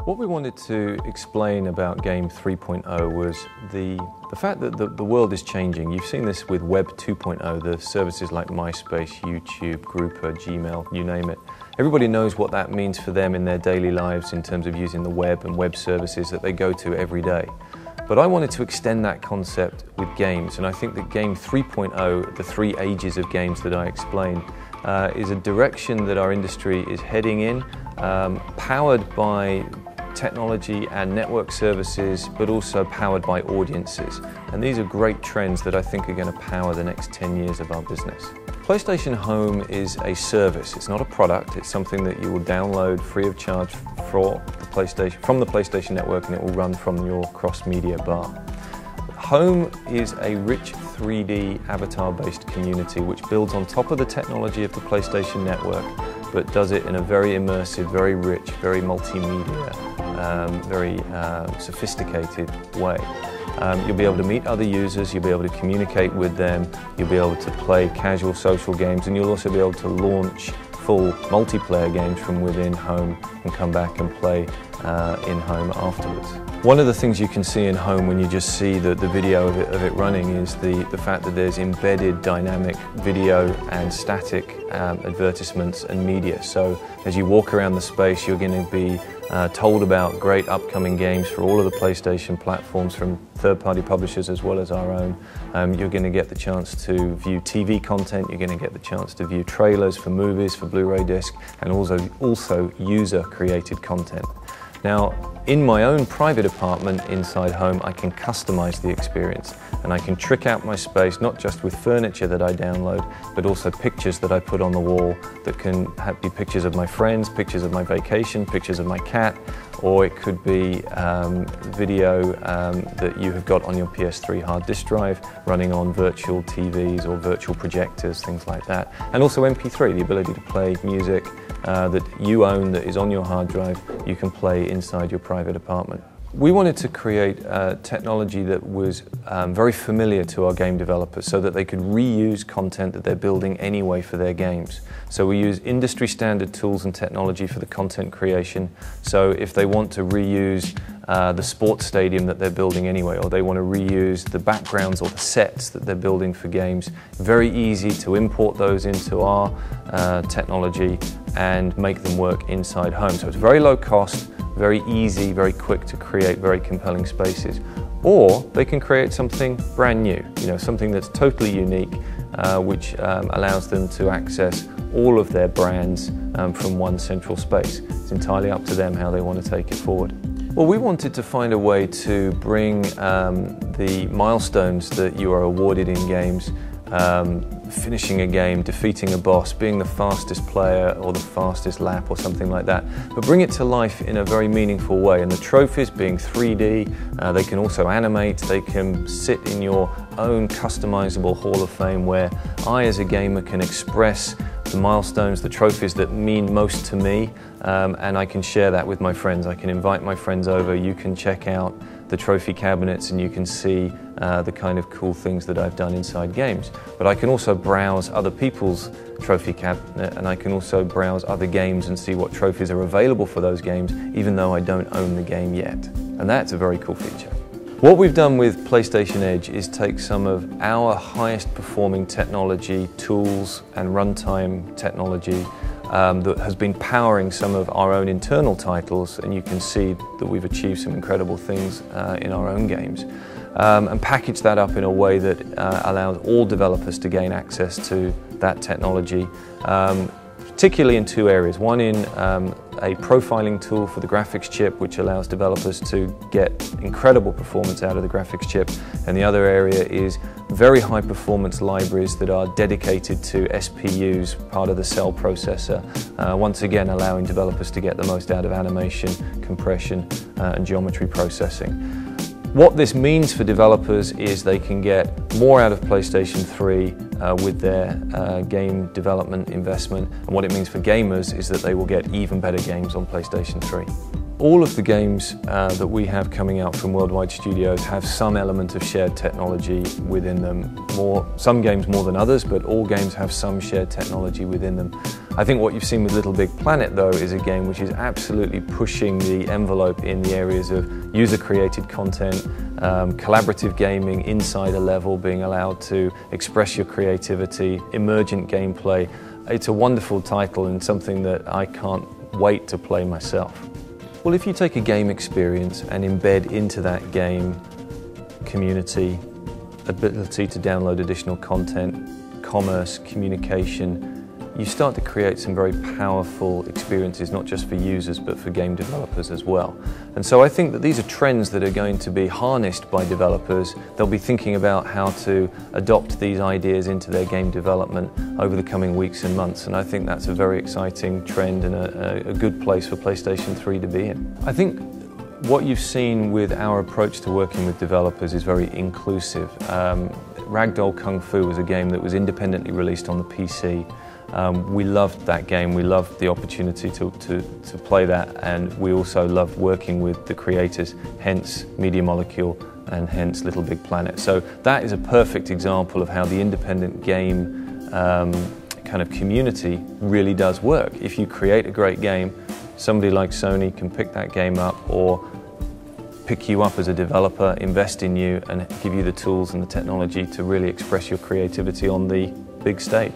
What we wanted to explain about Game 3.0 was the fact that the world is changing. You've seen this with Web 2.0, the services like MySpace, YouTube, Grouper, Gmail, you name it. Everybody knows what that means for them in their daily lives in terms of using the web and web services that they go to every day. But I wanted to extend that concept with games, and I think that Game 3.0, the 3 ages of games that I explained, is a direction that our industry is heading in, powered by technology and network services, but also powered by audiences. And these are great trends that I think are going to power the next 10 years of our business. PlayStation Home is a service. It's not a product. It's something that you will download free of charge from the PlayStation Network, and it will run from your cross-media bar. Home is a rich 3D avatar-based community which builds on top of the technology of the PlayStation Network, but does it in a very immersive, very rich, very multimedia, very sophisticated way. You'll be able to meet other users, you'll be able to communicate with them, you'll be able to play casual social games, and you'll also be able to launch full multiplayer games from within Home and come back and play in Home afterwards. One of the things you can see in Home when you just see the video of it running is the fact that there's embedded dynamic video and static advertisements and media. So as you walk around the space, you're going to be told about great upcoming games for all of the PlayStation platforms from third-party publishers as well as our own. You're going to get the chance to view TV content, you're going to get the chance to view trailers for movies, for Blu-ray disc, and also user-created content. Now, in my own private apartment inside Home, I can customize the experience, and I can trick out my space not just with furniture that I download, but also pictures that I put on the wall that can be pictures of my friends, pictures of my vacation, pictures of my cat, or it could be video that you have got on your PS3 hard disk drive running on virtual TVs or virtual projectors, things like that. And also MP3, the ability to play music that you own that is on your hard drive, you can play inside your private apartment. We wanted to create technology that was very familiar to our game developers so that they could reuse content that they're building anyway for their games. So we use industry standard tools and technology for the content creation. So if they want to reuse the sports stadium that they're building anyway, or they want to reuse the backgrounds or the sets that they're building for games, very easy to import those into our technology and make them work inside Home. So it's very low cost, very easy, very quick to create very compelling spaces. Or they can create something brand new, something that's totally unique, which allows them to access all of their brands from one central space. It's entirely up to them how they want to take it forward. Well, we wanted to find a way to bring the milestones that you are awarded in games, finishing a game, defeating a boss, being the fastest player or the fastest lap or something like that, but bring it to life in a very meaningful way. And the trophies being 3D, they can also animate, they can sit in your own customizable Hall of Fame where I as a gamer can express the milestones, the trophies that mean most to me, and I can share that with my friends. I can invite my friends over, you can check out the trophy cabinets and you can see the kind of cool things that I've done inside games. But I can also browse other people's trophy cabinet, and I can also browse other games and see what trophies are available for those games, even though I don't own the game yet. And that's a very cool feature. What we've done with PlayStation Edge is take some of our highest performing technology, tools and runtime technology that has been powering some of our own internal titles, and you can see that we've achieved some incredible things in our own games, and package that up in a way that allows all developers to gain access to that technology, particularly in 2 areas. One in a profiling tool for the graphics chip, which allows developers to get incredible performance out of the graphics chip, and the other area is very high performance libraries that are dedicated to SPUs, part of the cell processor, once again allowing developers to get the most out of animation, compression and geometry processing. What this means for developers is they can get more out of PlayStation 3 with their game development investment, and what it means for gamers is that they will get even better games on PlayStation 3. All of the games that we have coming out from Worldwide Studios have some element of shared technology within them. Some games more than others, but all games have some shared technology within them. I think what you've seen with Little Big Planet, though, is a game which is absolutely pushing the envelope in the areas of user-created content, collaborative gaming inside a level, being allowed to express your creativity, emergent gameplay. It's a wonderful title and something that I can't wait to play myself. Well, if you take a game experience and embed into that game community, ability to download additional content, commerce, communication, you start to create some very powerful experiences, not just for users, but for game developers as well. And so I think that these are trends that are going to be harnessed by developers. They'll be thinking about how to adopt these ideas into their game development over the coming weeks and months. And I think that's a very exciting trend and a good place for PlayStation 3 to be in. I think what you've seen with our approach to working with developers is very inclusive. Ragdoll Kung Fu was a game that was independently released on the PC. We loved that game, we loved the opportunity to play that, and we also loved working with the creators, hence Media Molecule and hence Little Big Planet. So that is a perfect example of how the independent game kind of community really does work. If you create a great game, somebody like Sony can pick that game up or pick you up as a developer, invest in you and give you the tools and the technology to really express your creativity on the big stage.